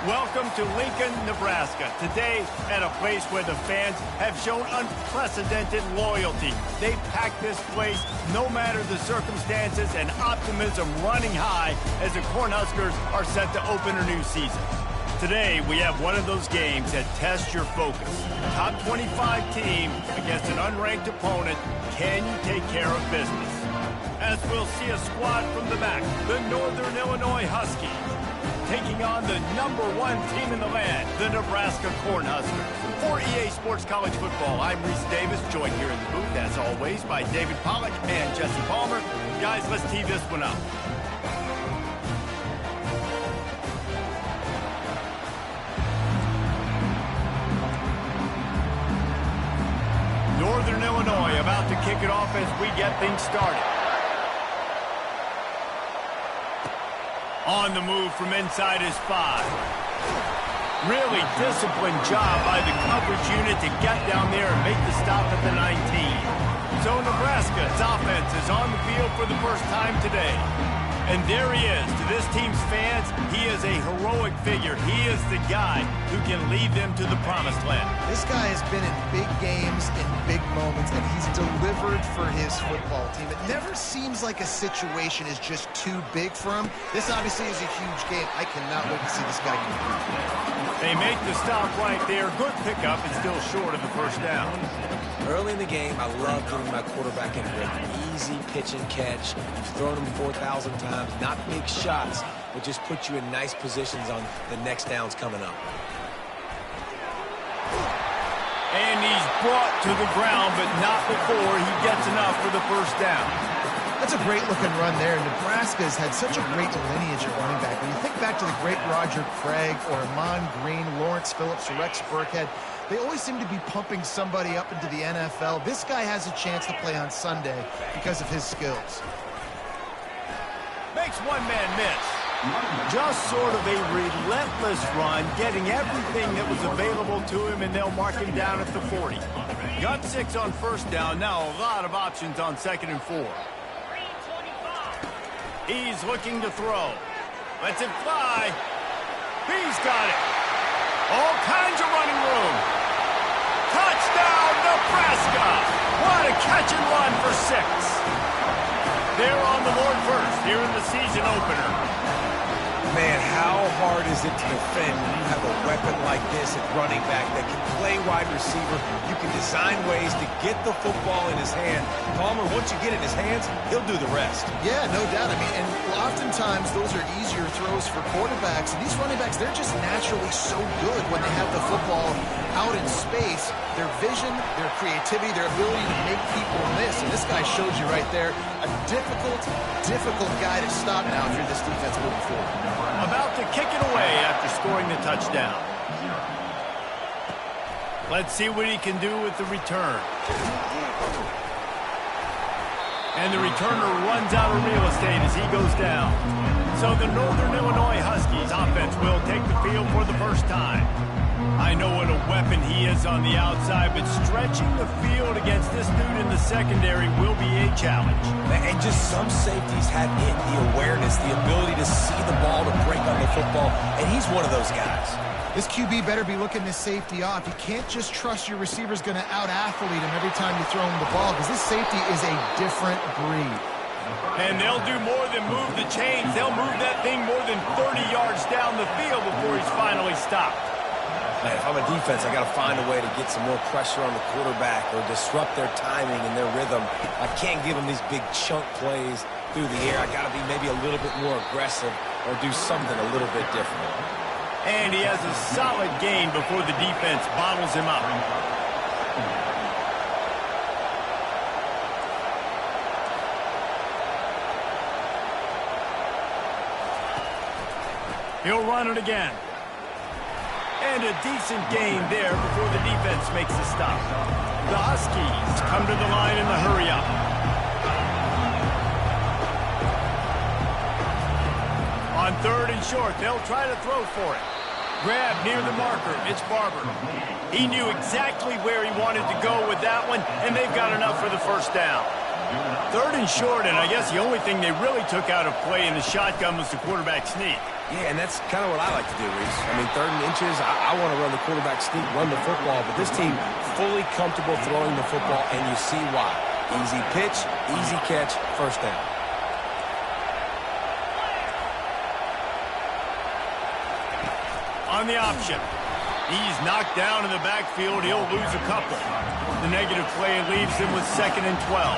Welcome to Lincoln, Nebraska. Today, at a place where the fans have shown unprecedented loyalty. They packed this place no matter the circumstances, and optimism running high as the Cornhuskers are set to open a new season. Today, we have one of those games that tests your focus. Top 25 team against an unranked opponent. Can you take care of business? As we'll see a squad from the back, the Northern Illinois Huskies, taking on the #1 team in the land, the Nebraska Cornhuskers. For EA Sports College Football, I'm Reese Davis, joined here in the booth, as always, by David Pollack and Jesse Palmer. Guys, let's tee this one up. Northern Illinois about to kick it off as we get things started. On the move from inside his 5. Really disciplined job by the coverage unit to get down there and make the stop at the 19. So Nebraska's offense is on the field for the first time today. And there he is. To this team's fans, he is a heroic figure. He is the guy who can lead them to the promised land. This guy has been in big games, in big moments, and he's delivered for his football team. It never seems like a situation is just too big for him. This obviously is a huge game. I cannot wait to see this guy compete. They make the stop right there. Good pickup and still short of the first down. Early in the game, I love getting my quarterback in rhythm. Easy pitch and catch. You've thrown him 4,000 times. Not big shots, but just put you in nice positions on the next downs coming up. And he's brought to the ground, but not before he gets enough for the first down. That's a great-looking run there. Nebraska's had such a great lineage at running back. When you think back to the great Roger Craig or Amon Green, Lawrence Phillips, or Rex Burkhead, they always seem to be pumping somebody up into the NFL. This guy has a chance to play on Sunday because of his skills. Makes one man miss. Just sort of a relentless run, getting everything that was available to him, and they'll mark him down at the 40. Got 6 on first down. Now a lot of options on 2nd and 4. He's looking to throw. Lets it fly. He's got it. All kinds of running room. Touchdown, Nebraska! What a catch and run for 6. They're on the board first here in the season opener. Man, how hard is it to defend when you have a weapon like this at running back that can play wide receiver? You can design ways to get the football in his hand. Palmer, once you get it in his hands, he'll do the rest. Yeah, no doubt. I mean, and oftentimes those are easier throws for quarterbacks. And these running backs, they're just naturally so good when they have the football out in space. Their vision, their creativity, their ability to make people miss. And this guy showed you right there, a difficult guy to stop now if you're this defense moving forward. About to kick it away after scoring the touchdown. Let's see what he can do with the return. And the returner runs out of real estate as he goes down. So the Northern Illinois Huskies offense will take the field for the first time. I know what a weapon he is on the outside, but stretching the field against this dude in the secondary will be a challenge. And just some safeties have it, the awareness, the ability to see the ball, to break on the football, and he's one of those guys. This QB better be looking this safety off. You can't just trust your receiver's going to out-athlete him every time you throw him the ball, because this safety is a different breed. And they'll do more than move the chains. They'll move that thing more than 30 yards down the field before he's finally stopped. Man, if I'm a defense, I got to find a way to get some more pressure on the quarterback or disrupt their timing and their rhythm. I can't give them these big chunk plays through the air. I got to be maybe a little bit more aggressive or do something a little bit different. And he has a solid gain before the defense bottles him up. He'll run it again. And a decent gain there before the defense makes the stop. The Huskies come to the line in the hurry-up. On 3rd and short, they'll try to throw for it. Grab near the marker. It's Barber. He knew exactly where he wanted to go with that one, and they've got enough for the first down. Third and short, and I guess the only thing they really took out of play in the shotgun was the quarterback sneak. Yeah, and that's kind of what I like to do, Reese. I mean, 3rd and inches, I want to run the quarterback sneak, run the football, but this team fully comfortable throwing the football, and you see why. Easy pitch, easy catch, first down. On the option. He's knocked down in the backfield. He'll lose a couple. The negative play leaves him with 2nd and 12.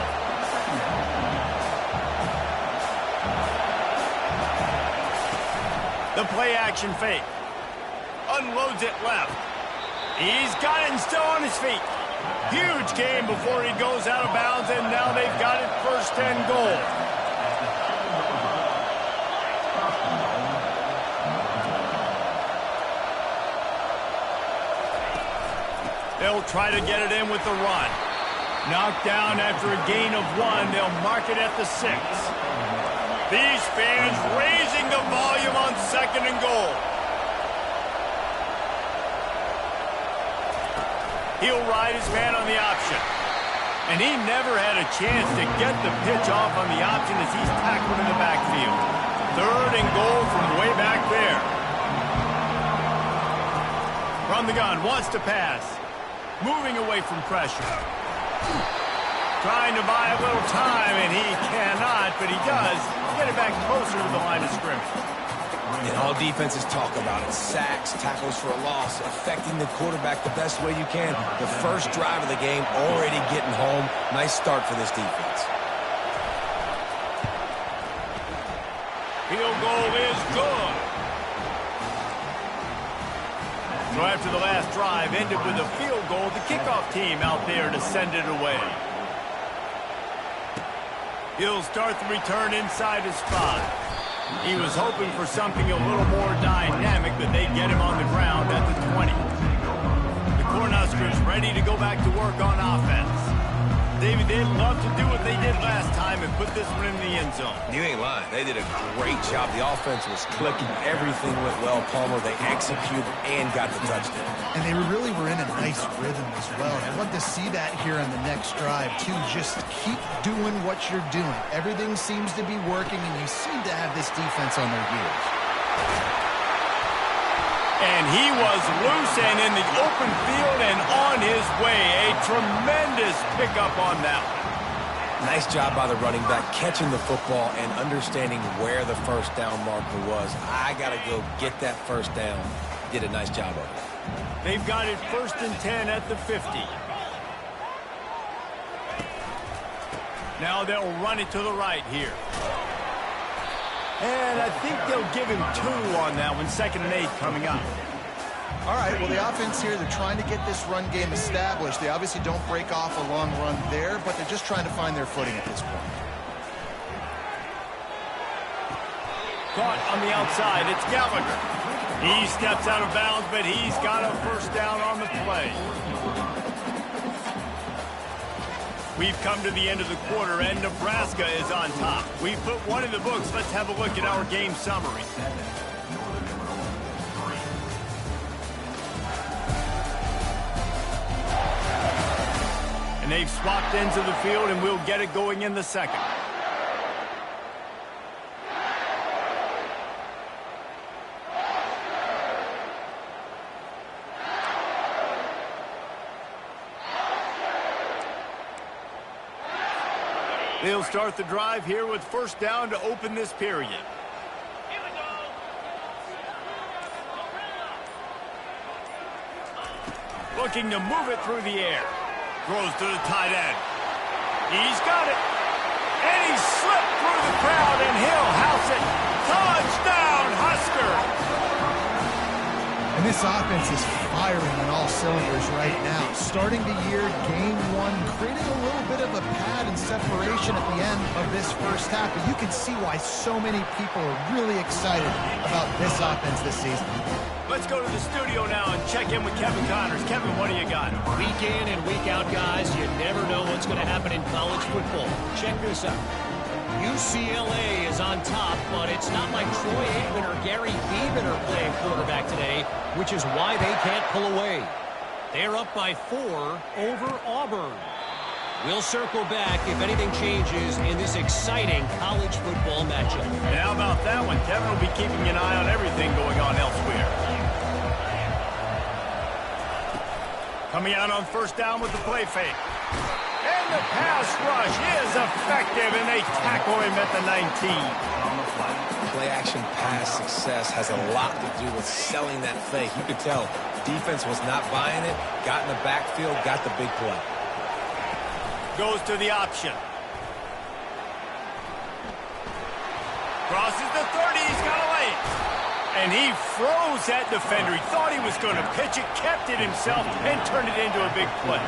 The play action fake. Unloads it left. He's got it and still on his feet. Huge game before he goes out of bounds, and now they've got it 1st and goal. They'll try to get it in with the run. Knocked down after a gain of 1. They'll mark it at the 6. These fans raising the volume on 2nd and goal. He'll ride his man on the option. And he never had a chance to get the pitch off on the option as he's tackled in the backfield. 3rd and goal from way back there. From the gun, wants to pass. Moving away from pressure. Trying to buy a little time, and he cannot, but he does get it back closer to the line of scrimmage. And all defenses talk about it. Sacks, tackles for a loss, affecting the quarterback the best way you can. The first drive of the game, already getting home. Nice start for this defense. Field goal is good. So after the last drive ended with a field goal, the kickoff team out there to send it away. He'll start the return inside his 5. He was hoping for something a little more dynamic, but they get him on the ground at the 20. The Cornhuskers ready to go back to work on offense. David, they'd love to do what they did last time and put this one in the end zone. You ain't lying. They did a great job. The offense was clicking. Everything went well. Palmer, they executed and got the touchdown. And they really were in a nice rhythm as well. I'd love to see that here on the next drive, too. Just keep doing what you're doing. Everything seems to be working, and you seem to have this defense on their heels. And he was loose and in the open field and on his way. A tremendous pickup on that one. Nice job by the running back, catching the football and understanding where the first down marker was. I got to go get that first down. Did a nice job of it. They've got it 1st and 10 at the 50. Now they'll run it to the right here. And I think they'll give him 2 on that one. 2nd and 8 coming up. All right, well, the offense here, they're trying to get this run game established. They obviously don't break off a long run there, but they're just trying to find their footing at this point. Caught on the outside. It's Gallagher. He steps out of bounds, but he's got a 1st down on the play. We've come to the end of the quarter, and Nebraska is on top. We've put one in the books. Let's have a look at our game summary. And they've swapped ends of the field, and we'll get it going in the 2nd. They'll start the drive here with 1st down to open this period. Here we go. Looking to move it through the air. Throws to the tight end. He's got it. And he slipped through the crowd, and he'll house it. Touchdown, Husker! And this offense is firing on all cylinders right now. Starting the year, game 1, creating a little bit of a pad and separation at the end of this first half. But you can see why so many people are really excited about this offense this season. Let's go to the studio now and check in with Kevin Connors. Kevin, what do you got? Week in and week out, guys, you never know what's going to happen in college football. Check this out. UCLA is on top, but it's not like Troy Aikman or Gary Beeman are playing quarterback today, which is why they can't pull away. They're up by 4 over Auburn. We'll circle back if anything changes in this exciting college football matchup. And how about that one? Kevin will be keeping an eye on everything going on elsewhere. Coming out on first down with the play fake. And the pass rush is effective, and they tackle him at the 19. Play-action pass success has a lot to do with selling that fake. You could tell defense was not buying it, got in the backfield, got the big play. Goes to the option. Crosses the 30. He's got a lane. And he froze that defender. He thought he was going to pitch it, kept it himself, and turned it into a big play.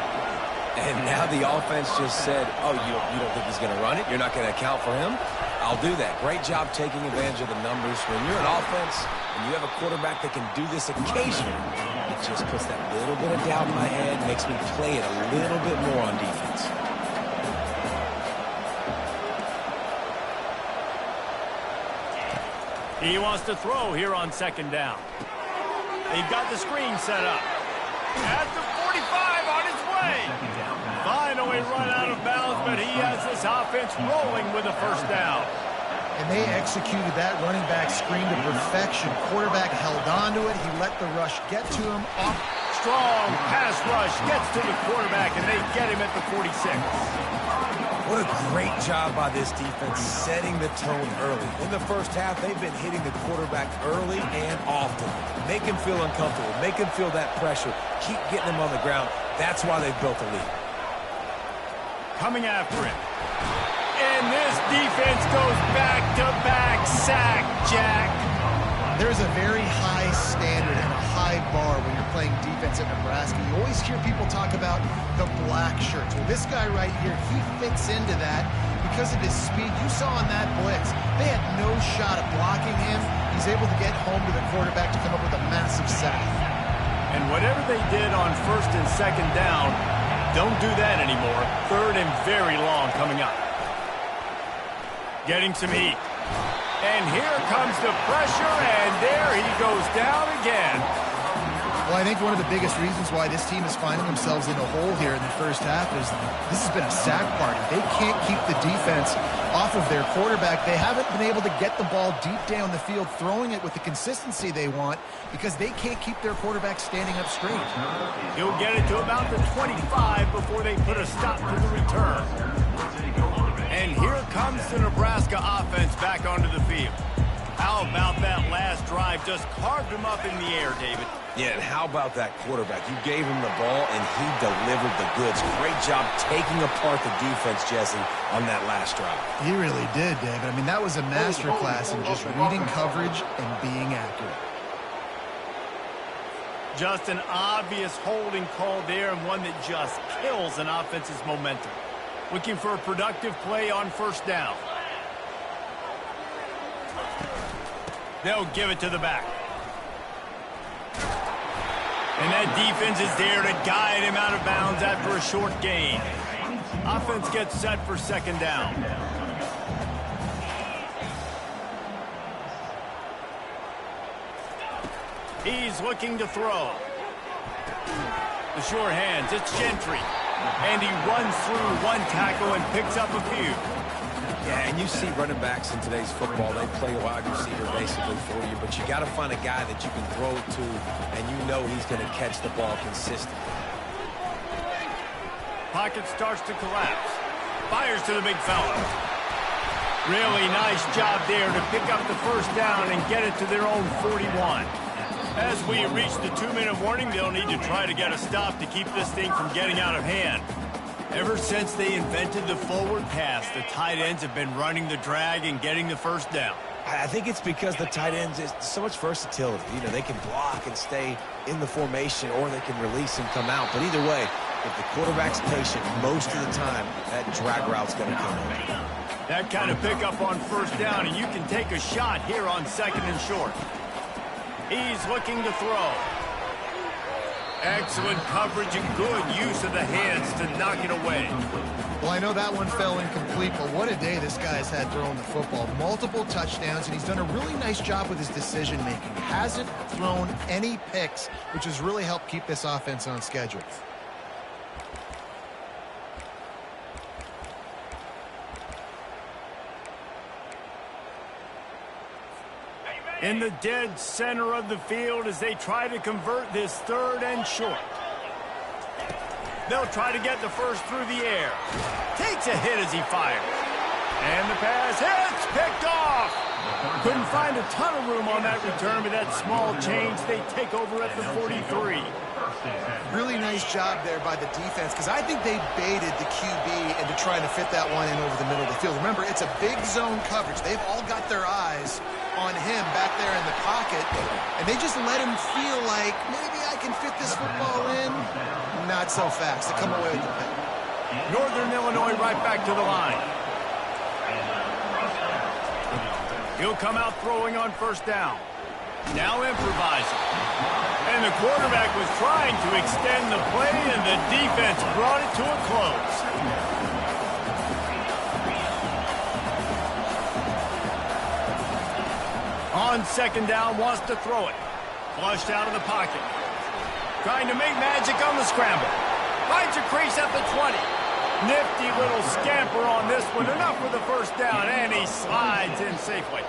And now the offense just said, oh, you don't think he's going to run it? You're not going to account for him? I'll do that. Great job taking advantage of the numbers. When you're an offense and you have a quarterback that can do this occasionally, it just puts that little bit of doubt in my head, makes me play it a little bit more on defense. He wants to throw here on second down. They've got the screen set up. At the 45 on his way. Finally run out of bounds, but he has this offense rolling with a first down. And they executed that running back screen to perfection. Quarterback held on to it. He let the rush get to him. Off. Strong pass rush gets to the quarterback, and they get him at the 46. What a great job by this defense setting the tone early. In the first half, they've been hitting the quarterback early and often. Make him feel uncomfortable. Make him feel that pressure. Keep getting him on the ground. That's why they've built a lead. Coming after him. And this defense goes back-to-back sack, Jack. There's a very high standard and a high bar when you're playing defense at Nebraska. You always hear people talk about the black shirts. Well, this guy right here, he fits into that because of his speed. You saw on that blitz, they had no shot at blocking him. He's able to get home to the quarterback to come up with a massive sack. And whatever they did on first and second down, don't do that anymore. Third and very long coming up. Getting some heat. And here comes the pressure, and there he goes down again. Well, I think one of the biggest reasons why this team is finding themselves in a hole here in the first half is this has been a sack party. They can't keep the defense off of their quarterback. They haven't been able to get the ball deep down the field, throwing it with the consistency they want because they can't keep their quarterback standing up straight. He'll get it to about the 25 before they put a stop to the return. And here comes the Nebraska offense back onto the field. How about that last drive? Just carved him up in the air, David. Yeah, and how about that quarterback? You gave him the ball, and he delivered the goods. Great job taking apart the defense, Jesse, on that last drive. He really did, David. I mean, that was a masterclass in just reading coverage and being accurate. Just an obvious holding call there, and one that just kills an offense's momentum. Looking for a productive play on first down. They'll give it to the back. And that defense is there to guide him out of bounds after a short gain. Offense gets set for second down. He's looking to throw. The short hands, it's Gentry. And he runs through one tackle and picks up a few. Yeah, and you see running backs in today's football, they play a wide receiver basically for you, but you got to find a guy that you can throw to, and you know he's going to catch the ball consistently. Pocket starts to collapse. Fires to the big fella. Really nice job there to pick up the first down and get it to their own 41. As we reach the 2-minute warning, they'll need to try to get a stop to keep this thing from getting out of hand. Ever since they invented the forward pass, the tight ends have been running the drag and getting the first down. I think it's because the tight ends is so much versatility. You know, they can block and stay in the formation, or they can release and come out. But either way, if the quarterback's patient, most of the time, that drag route's going to come in. That kind of pickup on first down, and you can take a shot here on second and short. He's looking to throw. Excellent coverage and good use of the hands to knock it away. Well, I know that one fell incomplete, but what a day this guy's had throwing the football. Multiple touchdowns, and he's done a really nice job with his decision-making. Hasn't thrown any picks, which has really helped keep this offense on schedule. In the dead center of the field as they try to convert this 3rd and short. They'll try to get the first through the air. Takes a hit as he fires. And the pass hits, picked off. Couldn't find a ton of room on that return, but that small change, they take over at the 43. Really nice job there by the defense, because I think they baited the QB into trying to fit that one in over the middle of the field. Remember, it's a big zone coverage. They've all got their eyes on him back there in the pocket, and they just let him feel like, maybe I can fit this football in. Not so fast. They come away with the pick. Northern Illinois right back to the line. He'll come out throwing on first down. Now improvising. And the quarterback was trying to extend the play, and the defense brought it to a close. On second down, wants to throw it. Flushed out of the pocket. Trying to make magic on the scramble. Finds a crease at the 20. Nifty little scamper on this one. Enough for the first down, and he slides in safely.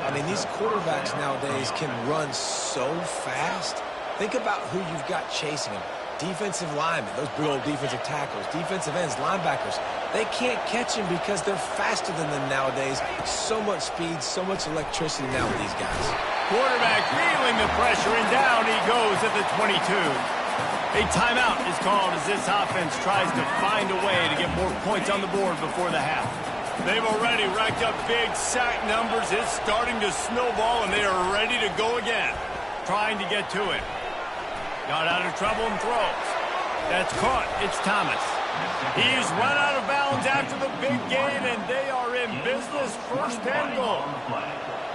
I mean, these quarterbacks nowadays can run so fast. Think about who you've got chasing them. Defensive linemen, those big old defensive tackles, defensive ends, linebackers. They can't catch him because they're faster than them nowadays. So much speed, so much electricity now with these guys. Quarterback feeling the pressure, and down he goes at the 22. A timeout is called as this offense tries to find a way to get more points on the board before the half. They've already racked up big sack numbers. It's starting to snowball, and they are ready to go again. Trying to get to it. Got out of trouble and throws. That's caught. It's Thomas. He's run out of bounds after the big gain, and they are in business. 1st and goal.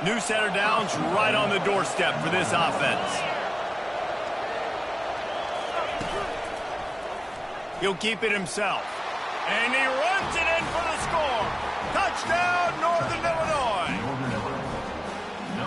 New set of downs right on the doorstep for this offense. He'll keep it himself. And he runs it in for the score. Touchdown, Northern Illinois.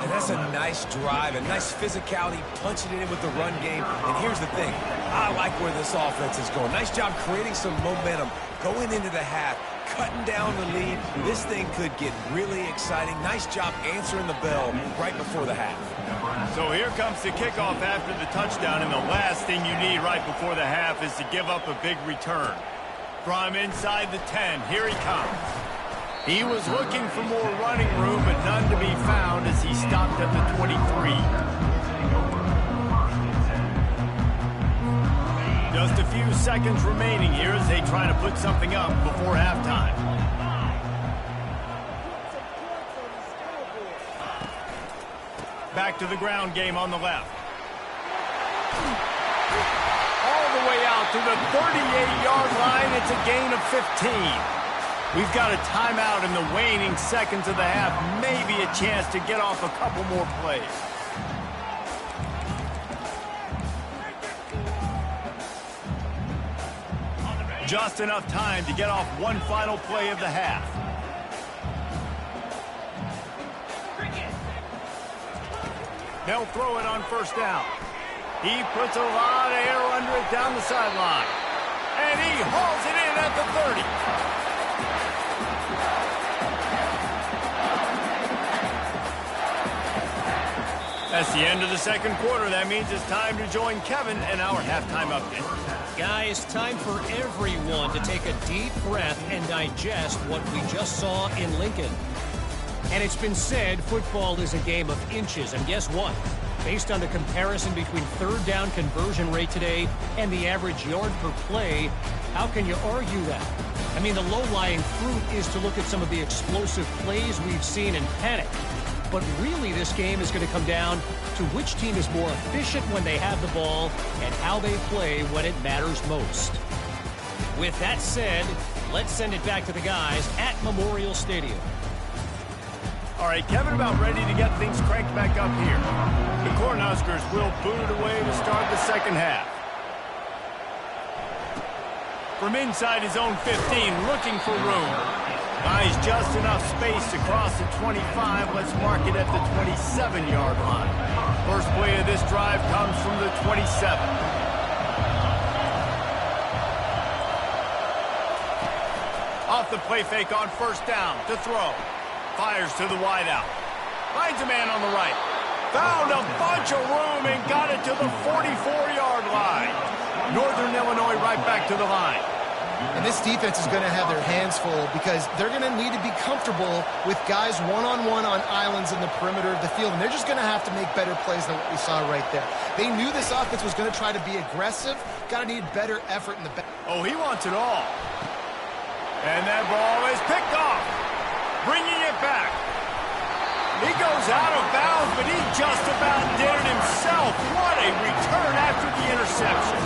And that's a nice drive, a nice physicality, punching it in with the run game. And here's the thing. I like where this offense is going. Nice job creating some momentum, going into the half, cutting down the lead. This thing could get really exciting. Nice job answering the bell right before the half. So here comes the kickoff after the touchdown, and the last thing you need right before the half is to give up a big return. From inside the 10, here he comes. He was looking for more running room, but none to be found as he stopped at the 23. Just a few seconds remaining here as they try to put something up before halftime. Back to the ground game on the left. All the way out to the 38-yard line. It's a gain of 15. We've got a timeout in the waning seconds of the half. Maybe a chance to get off a couple more plays. Just enough time to get off one final play of the half. They'll throw it on first down. He puts a lot of air under it down the sideline. And he hauls it in at the 30. That's the end of the second quarter. That means it's time to join Kevin in our halftime update. Guys, time for everyone to take a deep breath and digest what we just saw in Lincoln. And it's been said football is a game of inches. And guess what? Based on the comparison between third down conversion rate today and the average yard per play, how can you argue that? I mean, the low-lying fruit is to look at some of the explosive plays we've seen and panic. But really, this game is going to come down to which team is more efficient when they have the ball and how they play when it matters most. With that said, let's send it back to the guys at Memorial Stadium. All right, Kevin, about ready to get things cranked back up here. The Cornhuskers will boot it away to start the second half. From inside his own 15, looking for room. Buys just enough space to cross the 25. Let's mark it at the 27-yard line. First play of this drive comes from the 27. Off the play fake on first down to throw. Fires to the wideout. Finds a man on the right. Found a bunch of room and got it to the 44-yard line. Northern Illinois right back to the line. And this defense is going to have their hands full because they're going to need to be comfortable with guys one-on-one on islands in the perimeter of the field. And they're just going to have to make better plays than what we saw right there. They knew this offense was going to try to be aggressive. Got to need better effort in the back. Oh, he wants it all. And that ball is picked off. Bringing it back. He goes out of bounds, but he just about did it himself. What a return after the interception.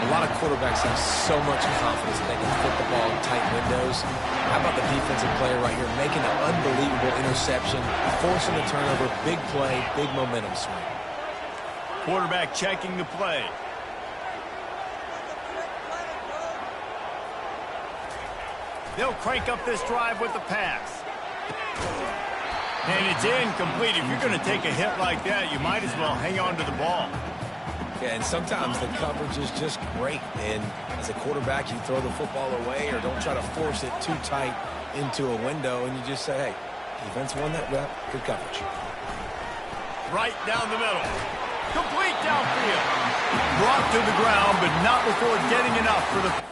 A lot of quarterbacks have so much confidence that they can fit the ball in tight windows. How about the defensive player right here making an unbelievable interception, forcing a turnover, big play, big momentum swing. Quarterback checking the play. They'll crank up this drive with the pass. And it's incomplete. If you're going to take a hit like that, you might as well hang on to the ball. Yeah, and sometimes the coverage is just great. And as a quarterback, you throw the football away or don't try to force it too tight into a window, and you just say, hey, defense won that rep, good coverage. Right down the middle. Complete downfield. Brought to the ground, but not before getting enough for the...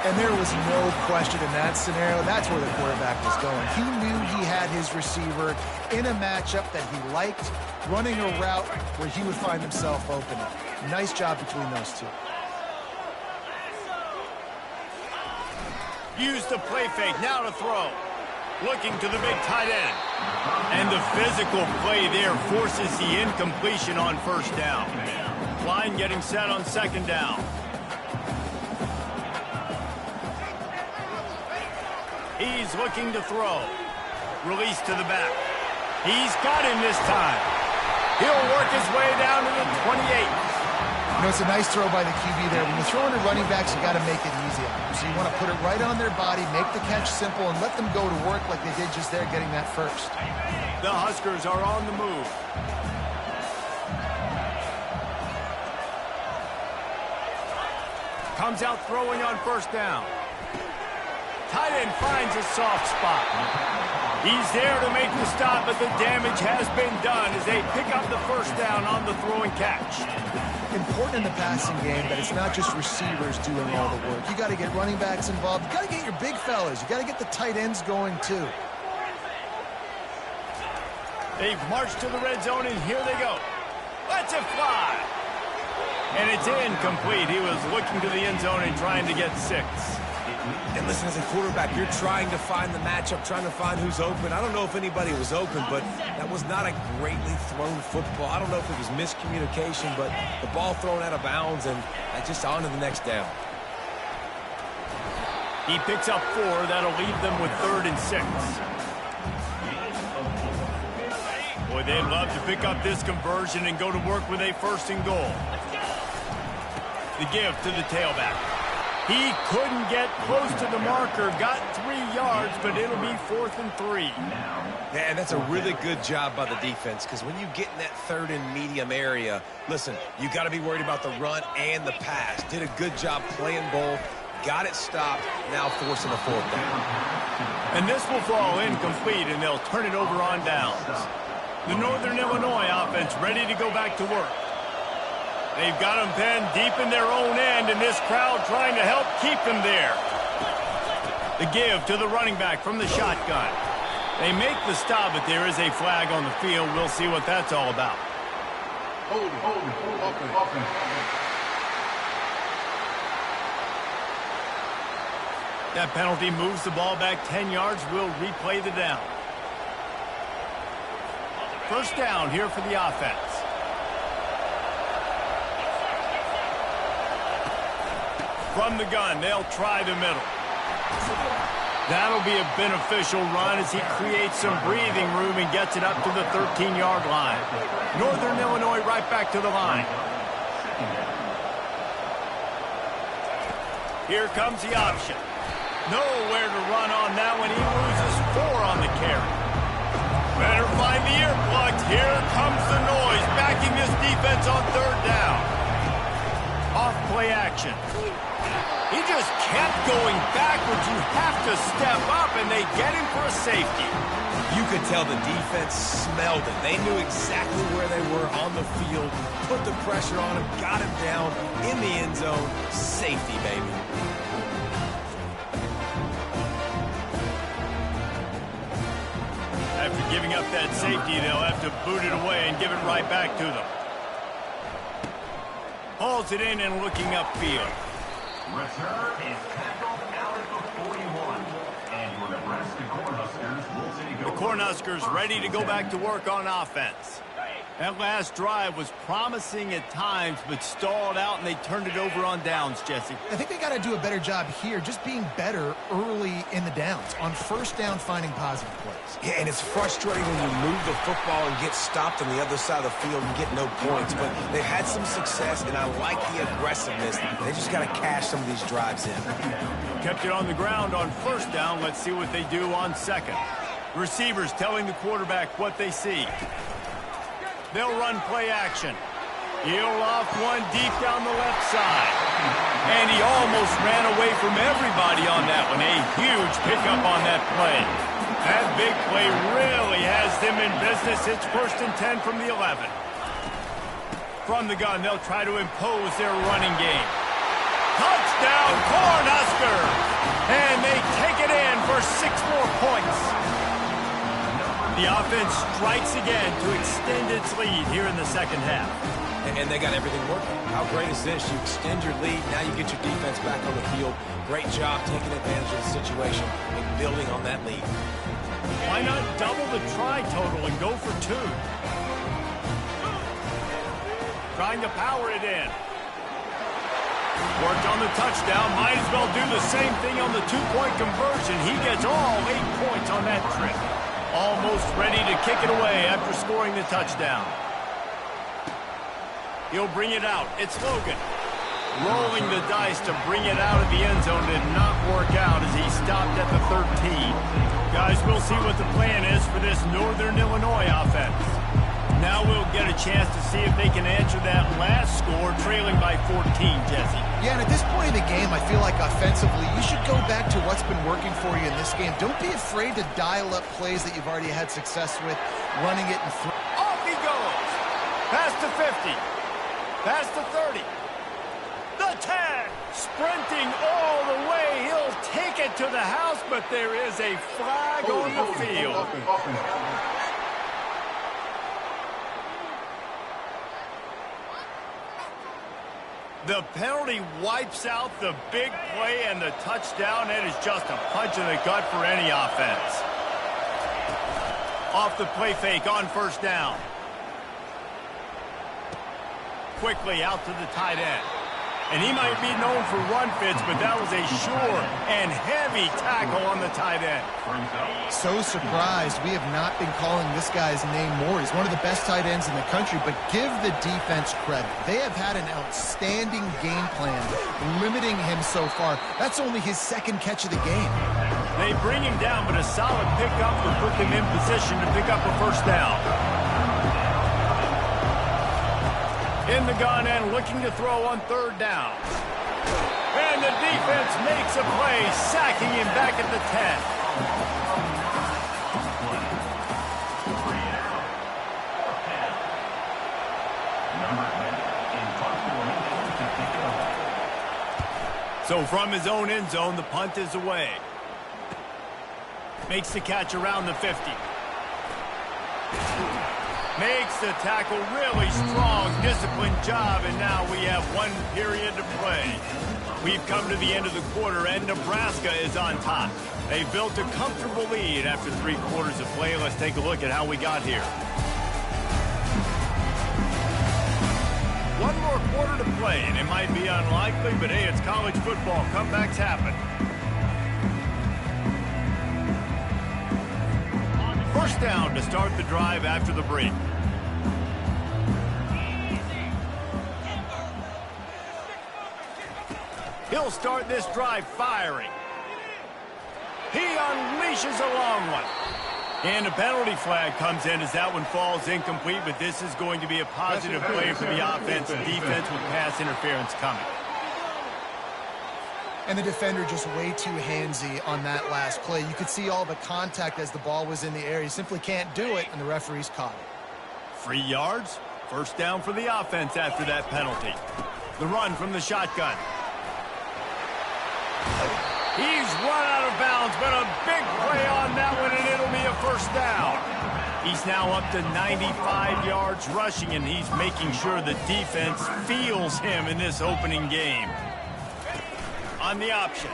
And there was no question in that scenario. That's where the quarterback was going. He knew he had his receiver in a matchup that he liked, running a route where he would find himself open. Nice job between those two. Use the play fake, now to throw. Looking to the big tight end. And the physical play there forces the incompletion on first down. Line getting set on second down. He's looking to throw. Release to the back. He's got him this time. He'll work his way down to the 28. You know, it's a nice throw by the QB there. When you're throwing to running backs, you got to make it easy on them. So you want to put it right on their body, make the catch simple, and let them go to work like they did just there, getting that first. The Huskers are on the move. Comes out throwing on first down. Tight end finds a soft spot. He's there to make the stop, but the damage has been done as they pick up the first down on the throw and catch. Important in the passing game that it's not just receivers doing all the work. You got to get running backs involved. You got to get your big fellas. You got to get the tight ends going too. They've marched to the red zone, and here they go. Let's it fly. And it's incomplete. He was looking to the end zone and trying to get 6. And listen, as a quarterback, you're trying to find the matchup, trying to find who's open. I don't know if anybody was open, but that was not a greatly thrown football. I don't know if it was miscommunication, but the ball thrown out of bounds and just on to the next down. He picks up 4. That'll leave them with 3rd and 6. Boy, they'd love to pick up this conversion and go to work with a 1st and goal. The give to the tailback. He couldn't get close to the marker, got 3 yards, but it'll be 4th and 3. Yeah, and that's a really good job by the defense because when you get in that 3rd and medium area, listen, you got to be worried about the run and the pass. Did a good job playing both, got it stopped, now forcing a 4th down. And this will fall incomplete, and they'll turn it over on downs. The Northern Illinois offense ready to go back to work. They've got them penned deep in their own end, and this crowd trying to help keep them there. The give to the running back from the shotgun. They make the stop, but there is a flag on the field. We'll see what that's all about. That penalty moves the ball back 10 yards. We'll replay the down. First down here for the offense. From the gun, they'll try the middle. That'll be a beneficial run as he creates some breathing room and gets it up to the 13-yard line. Northern Illinois right back to the line. Here comes the option. Nowhere to run on that one. He loses 4 on the carry. Better find the earplugs. Here comes the noise, backing this defense on third down. Off play action. He just kept going backwards. You have to step up, and they get him for a safety. You could tell the defense smelled it. They knew exactly where they were on the field, put the pressure on him, got him down in the end zone. Safety, baby. After giving up that safety, they'll have to boot it away and give it right back to them. Hauls it in and looking upfield. Return is tackled out at the 41. And your Nebraska Cornhuskers will take over. The Cornhuskers ready to go back to work on offense. That last drive was promising at times, but stalled out, and they turned it over on downs, Jesse. I think they got to do a better job here, just being better early in the downs. On first down, finding positive plays. Yeah, and it's frustrating when you move the football and get stopped on the other side of the field and get no points. But they've had some success, and I like the aggressiveness. They just got to cash some of these drives in. Kept it on the ground on first down. Let's see what they do on second. Receivers telling the quarterback what they see. They'll run play action. He'll off one deep down the left side. And he almost ran away from everybody on that one. A huge pickup on that play. That big play really has them in business. It's 1st and 10 from the 11. From the gun, they'll try to impose their running game. Touchdown, Cornhuskers! And they take it in for 6 more points. The offense strikes again to extend its lead here in the second half. And they got everything working. How great is this? You extend your lead, now you get your defense back on the field. Great job taking advantage of the situation and building on that lead. Why not double the try total and go for 2? Trying to power it in. Worked on the touchdown. Might as well do the same thing on the 2-point conversion. He gets all 8 points on that trip. Almost ready to kick it away after scoring the touchdown. He'll bring it out. It's Logan. Rolling the dice to bring it out of the end zone did not work out as he stopped at the 13. Guys, we'll see what the plan is for this Northern Illinois offense. Now we'll get a chance to see if they can answer that last score, trailing by 14, Jesse. Yeah, and at this point in the game, I feel like offensively, you should go back to what's been working for you in this game. Don't be afraid to dial up plays that you've already had success with, running it and off he goes. Past the 50. Past the 30. The 10. Sprinting all the way. He'll take it to the house, but there is a flag on the field. The penalty wipes out the big play and the touchdown. It is just a punch in the gut for any offense. Off the play fake on first down. Quickly out to the tight end. And he might be known for run fits, but that was a sure and heavy tackle on the tight end. So surprised we have not been calling this guy's name more. He's one of the best tight ends in the country, but give the defense credit. They have had an outstanding game plan, limiting him so far. That's only his 2nd catch of the game. They bring him down, but a solid pickup will put them in position to pick up a first down. In the gun and looking to throw on third down. And the defense makes a play, sacking him back at the 10. So from his own end zone, the punt is away. Makes the catch around the 50. Makes the tackle really strong, disciplined job, and now we have 1 period to play. We've come to the end of the quarter, and Nebraska is on top. They built a comfortable lead after 3 quarters of play. Let's take a look at how we got here. 1 more quarter to play, and it might be unlikely, but hey, it's college football. Comebacks happen. First down to start the drive after the break. He'll start this drive firing. He unleashes a long one. And a penalty flag comes in as that one falls incomplete, but this is going to be a positive play for the offense and defense with pass interference coming. And the defender just way too handsy on that last play. You could see all the contact as the ball was in the air. He simply can't do it, and the referee's caught it. 3 yards. First down for the offense after that penalty. The run from the shotgun. He's run out of bounds, but a big play on that one, and it'll be a first down. He's now up to 95 yards rushing, and he's making sure the defense feels him in this opening game. On the option.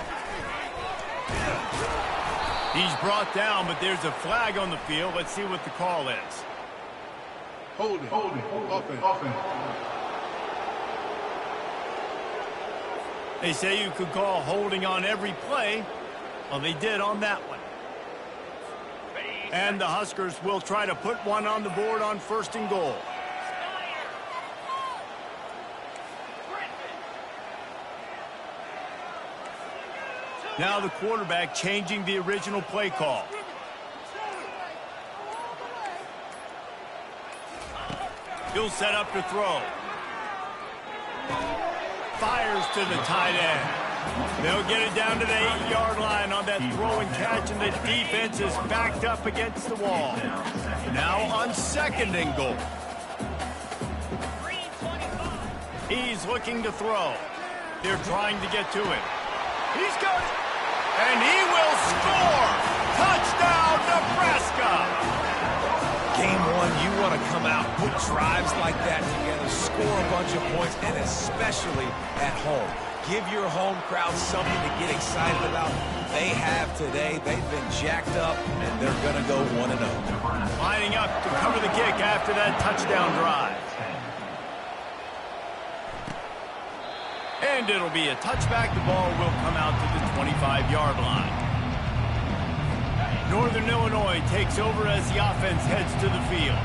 He's brought down, but there's a flag on the field. Let's see what the call is. Holding. Offense. They say you could call holding on every play. Well, they did on that one. And the Huskers will try to put one on the board on 1st and goal. Now the quarterback changing the original play call. He'll set up to throw. Fires to the tight end. They'll get it down to the 8-yard line on that throw and catch, and the defense is backed up against the wall. Now on 2nd and goal. He's looking to throw. They're trying to get to it. He's got it. And he will score! Touchdown, Nebraska! Game 1, you want to come out, put drives like that together, score a bunch of points, and especially at home. Give your home crowd something to get excited about. They have today. They've been jacked up, and they're going to go 1-0. Lining up to cover the kick after that touchdown drive. And it'll be a touchback. The ball will come out to the 25-yard line. Northern Illinois takes over as the offense heads to the field.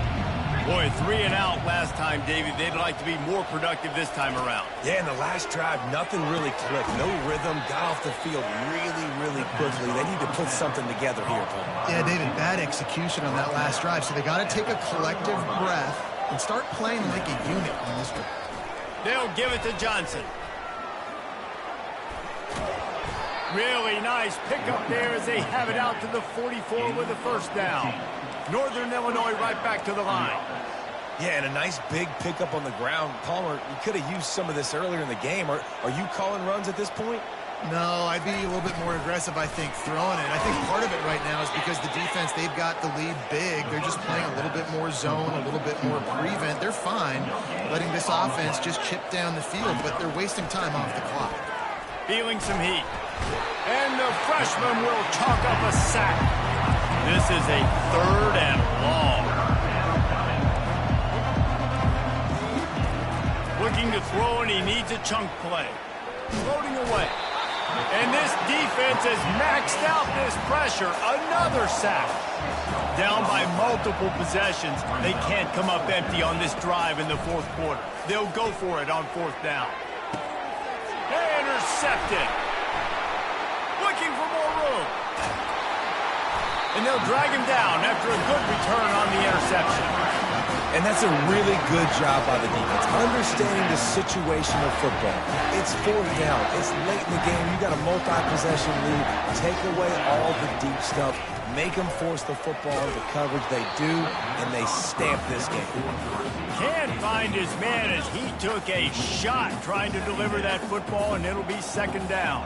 Boy, 3 and out last time, David. They'd like to be more productive this time around. Yeah, in the last drive, nothing really clicked. No rhythm, got off the field really quickly. They need to put something together here, Paul. Yeah, David, bad execution on that last drive. So they got to take a collective breath and start playing like a unit on this one. They'll give it to Johnson. Really nice pickup there as they have it out to the 44 with a first down. Northern Illinois right back to the line. Yeah, and a nice big pickup on the ground. Palmer, you could have used some of this earlier in the game. Are you calling runs at this point? No, I'd be a little bit more aggressive, I think, throwing it. I think part of it right now is because the defense, they've got the lead big. They're just playing a little bit more zone, a little bit more prevent. They're fine letting this offense just chip down the field, but they're wasting time off the clock. Feeling some heat. And the freshman will chalk up a sack. This is a 3rd and long. Looking to throw, and he needs a chunk play. Floating away. And this defense has maxed out this pressure. Another sack. Down by multiple possessions. They can't come up empty on this drive in the 4th quarter. They'll go for it on 4th down. Intercepted. Looking for more room. And they'll drag him down after a good return on the interception. And that's a really good job by the defense, understanding the situation of football. It's 4th down. It's late in the game. You got a multi-possession lead. Take away all the deep stuff. Make them force the football into coverage. They do, and they stamp this game. Can't find his man as he took a shot trying to deliver that football, and it'll be 2nd down.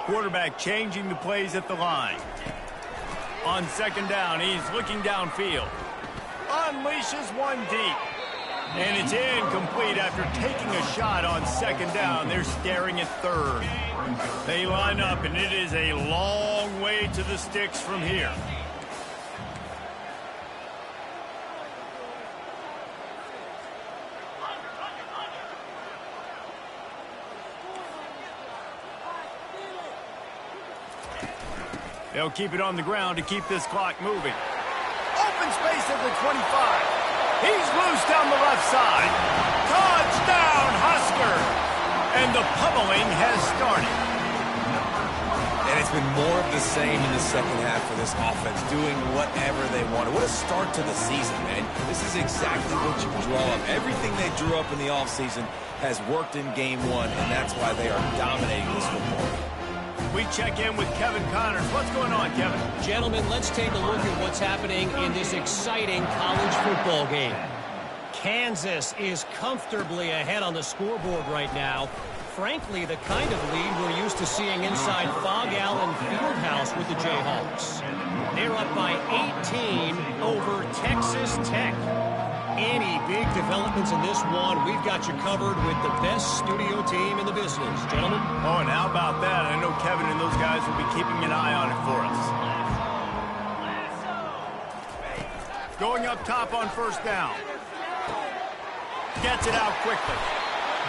Quarterback changing the plays at the line. On second down, he's looking downfield. Unleashes one deep. And it's incomplete after taking a shot on second down. They're staring at third. They line up, and it is a long way to the sticks from here. They'll keep it on the ground to keep this clock moving. Open space at the 25. He's loose down the left side. Touchdown, Husker! And the pummeling has started. And it's been more of the same in the second half for this offense, doing whatever they wanted. What a start to the season, man. This is exactly what you draw up. Everything they drew up in the offseason has worked in game one, and that's why they are dominating this football. We check in with Kevin Connors. What's going on, Kevin? Gentlemen, let's take a look at what's happening in this exciting college football game. Kansas is comfortably ahead on the scoreboard right now. Frankly, the kind of lead we're used to seeing inside Fog Allen Fieldhouse with the Jayhawks. They're up by 18 over Texas Tech. Any big developments in this one, we've got you covered with the best studio team in the business, gentlemen. Oh, and how about that? I know Kevin and those guys will be keeping an eye on it for us. Going up top on first down. Gets it out quickly.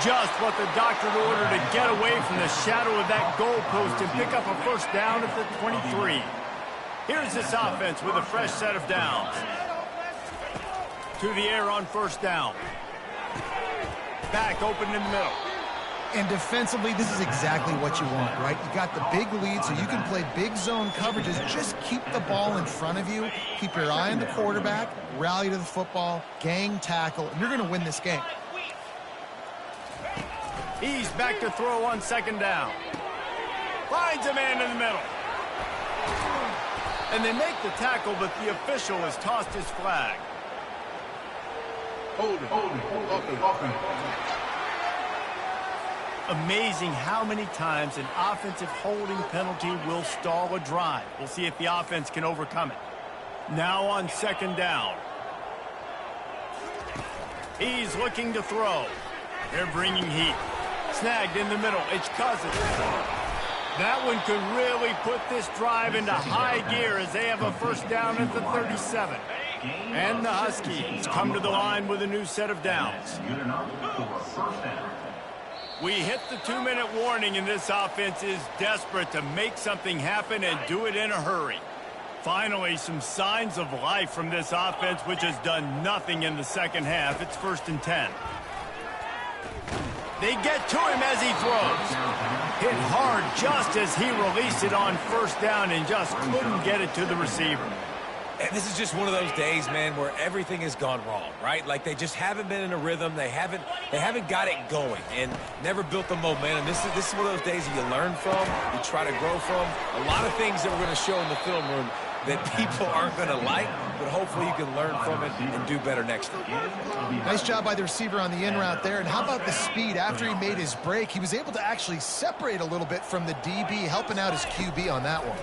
Just what the doctor ordered to get away from the shadow of that goalpost and pick up a first down at the 23. Here's this offense with a fresh set of downs. To the air on first down. Back open in the middle. And defensively, this is exactly what you want, right? You got the big lead, so you can play big zone coverages. Just keep the ball in front of you. Keep your eye on the quarterback. Rally to the football. Gang tackle. And you're going to win this game. He's back to throw on second down. Finds a man in the middle. And they make the tackle, but the official has tossed his flag. Hold it. Offense. Amazing how many times an offensive holding penalty will stall a drive. We'll see if the offense can overcome it. Now on second down. He's looking to throw. They're bringing heat. Snagged in the middle. It's Cousins. That one could really put this drive into high gear as they have a first down at the 37. And the Huskies come to the line with a new set of downs. We hit the 2-minute warning, and this offense is desperate to make something happen and do it in a hurry. Finally, some signs of life from this offense, which has done nothing in the second half. It's 1st and 10. They get to him as he throws. Hit hard just as he released it on first down and just couldn't get it to the receiver. And this is just one of those days, man, where everything has gone wrong, right? Like they just haven't been in a rhythm. They haven't got it going and never built the momentum. This is one of those days that you learn from, you try to grow from. A lot of things that we're going to show in the film room that people aren't going to like, but hopefully you can learn from it and do better next time. Nice job by the receiver on the in route there. And how about the speed? After he made his break, he was able to actually separate a little bit from the DB, helping out his QB on that one.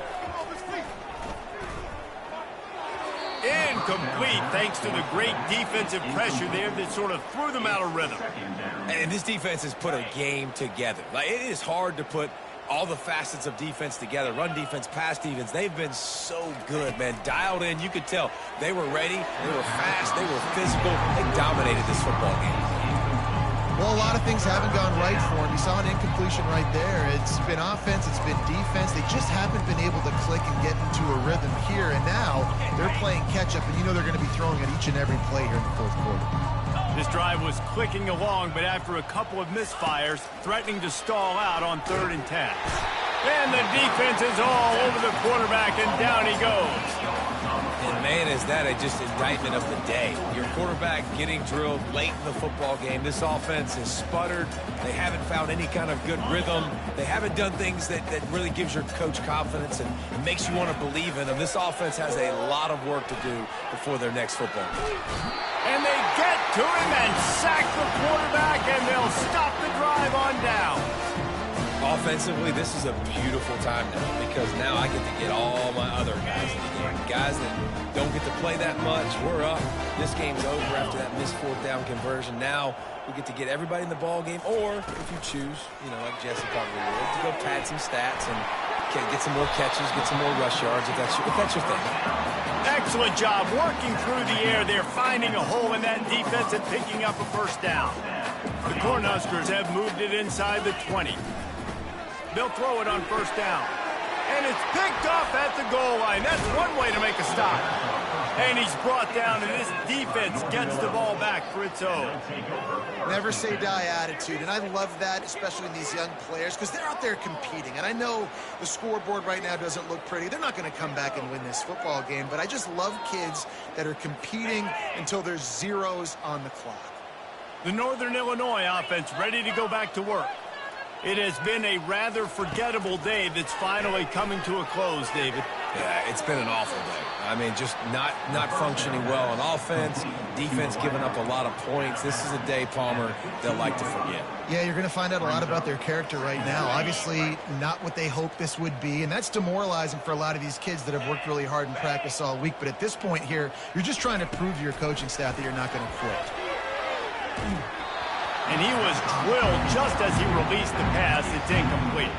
Incomplete thanks to the great defensive pressure there that sort of threw them out of rhythm. And this defense has put a game together. Like, it is hard to put all the facets of defense together. Run defense, pass defense. They've been so good, man. Dialed in. You could tell they were ready. They were fast. They were physical. They dominated this football game. Well, a lot of things haven't gone right for him. You saw an incompletion right there. It's been offense, it's been defense. They just haven't been able to click and get into a rhythm here. And now they're playing catch-up, and you know they're going to be throwing at each and every play here in the fourth quarter. This drive was clicking along, but after a couple of misfires, threatening to stall out on 3rd and 10. And the defense is all over the quarterback, and down he goes. And, man, is that just indictment of the day. Your quarterback getting drilled late in the football game. This offense has sputtered. They haven't found any kind of good rhythm. They haven't done things that really gives your coach confidence and makes you want to believe in them. This offense has a lot of work to do before their next football game. And they get to him and sack the quarterback, and they'll stop the drive on down. Offensively, this is a beautiful time now because now I get to get all my other guys in the game. Guys that don't get to play that much, we're up. This game's over after that missed fourth down conversion. Now we get to get everybody in the ball game, or if you choose, like Jesse probably would, to go pad some stats and get some more catches, get some more rush yards if that's your thing. Excellent job working through the air there, finding a hole in that defense and picking up a first down. The Cornhuskers have moved it inside the 20. They'll throw it on first down. And it's picked off at the goal line. That's one way to make a stop. And he's brought down, and this defense gets the ball back for its own. Never say die attitude, and I love that, especially in these young players, because they're out there competing. And I know the scoreboard right now doesn't look pretty. They're not going to come back and win this football game, but I just love kids that are competing until there's zeros on the clock. The Northern Illinois offense ready to go back to work. It has been a rather forgettable day that's finally coming to a close, David. Yeah, it's been an awful day. I mean, just not functioning well on offense, defense giving up a lot of points. This is a day, Palmer, they'll like to forget. Yeah, you're going to find out a lot about their character right now. Obviously, not what they hoped this would be, and that's demoralizing for a lot of these kids that have worked really hard in practice all week. But at this point here, you're just trying to prove to your coaching staff that you're not going to quit. And he was drilled just as he released the pass. It's incomplete.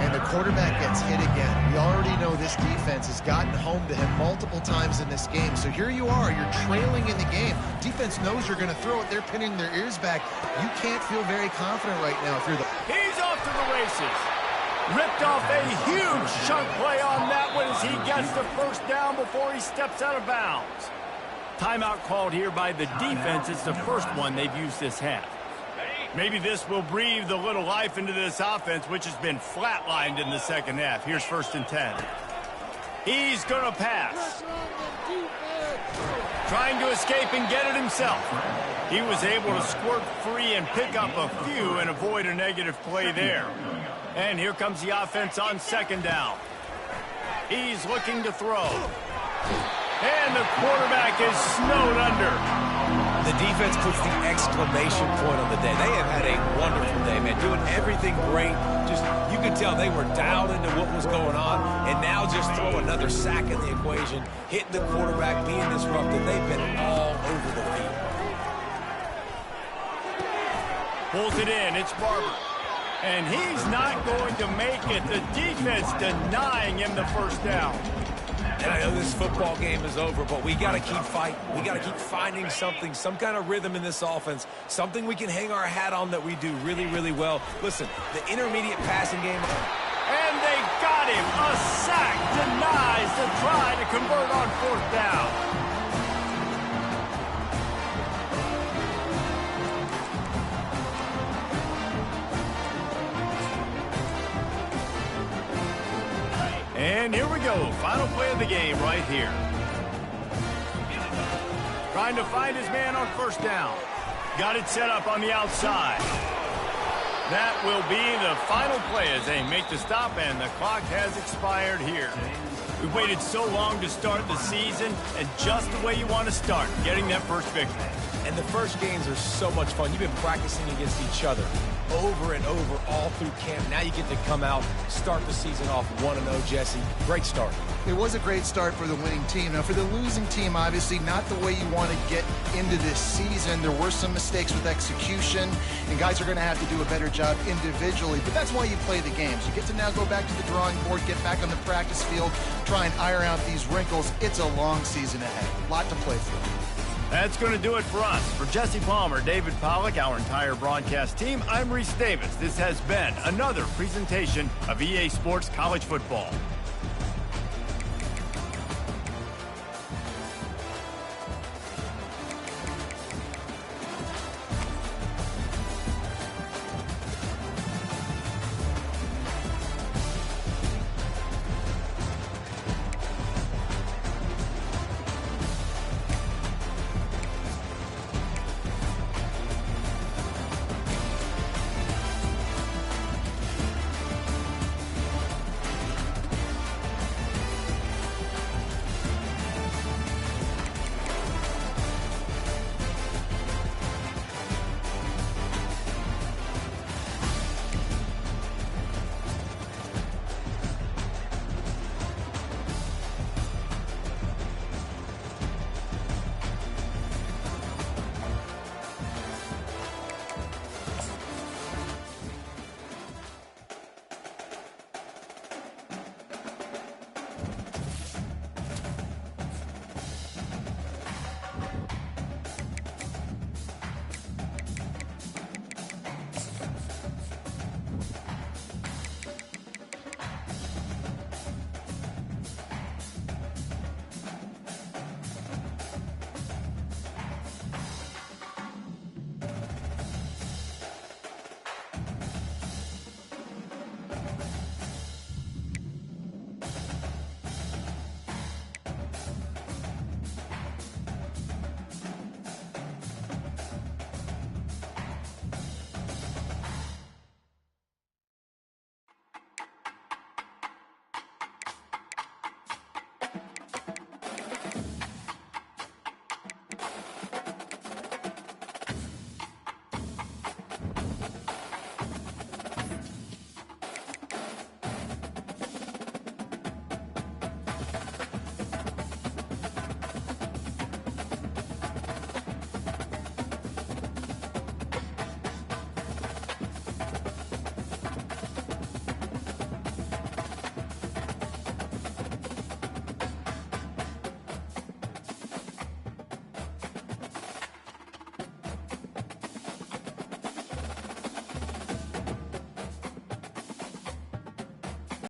And the quarterback gets hit again. We already know this defense has gotten home to him multiple times in this game. So here you are. You're trailing in the game. Defense knows you're going to throw it. They're pinning their ears back. You can't feel very confident right now through the... He's off to the races. Ripped off a huge chunk play on that one as he gets the first down before he steps out of bounds. Timeout called here by the defense. It's the first one they've used this half. Maybe this will breathe a little life into this offense, which has been flatlined in the second half. Here's 1st and 10. He's going to pass. Trying to escape and get it himself. He was able to squirt free and pick up a few and avoid a negative play there. And here comes the offense on 2nd down. He's looking to throw. And the quarterback is snowed under. The defense puts the exclamation point on the day. They have had a wonderful day, man, doing everything great. Just, you could tell they were dialed into what was going on, and now just throw another sack in the equation, hitting the quarterback, being disruptive. They've been all over the field. Pulls it in. It's Barber. And he's not going to make it. The defense denying him the first down. And I know this football game is over, but we got to keep fighting. We got to keep finding something, some kind of rhythm in this offense, something we can hang our hat on that we do really, really well. Listen, the intermediate passing game. And they got him. A sack denies the try to convert on 4th down. And here we go. Final play of the game right here. Trying to find his man on 1st down. Got it set up on the outside. That will be the final play as they make the stop, and the clock has expired here. We waited so long to start the season, and just the way you want to start, getting that first victory. And the first games are so much fun. You've been practicing against each other over and over all through camp. Now you get to come out, start the season off 1-0, Jesse. Great start. It was a great start for the winning team. Now, for the losing team, obviously not the way you want to get into this season. There were some mistakes with execution, and guys are going to have to do a better job individually. But that's why you play the games. You get to now go back to the drawing board, get back on the practice field, try and iron out these wrinkles. It's a long season ahead. A lot to play for. That's going to do it for us. For Jesse Palmer, David Pollack, our entire broadcast team, I'm Reese Davis. This has been another presentation of EA Sports College Football.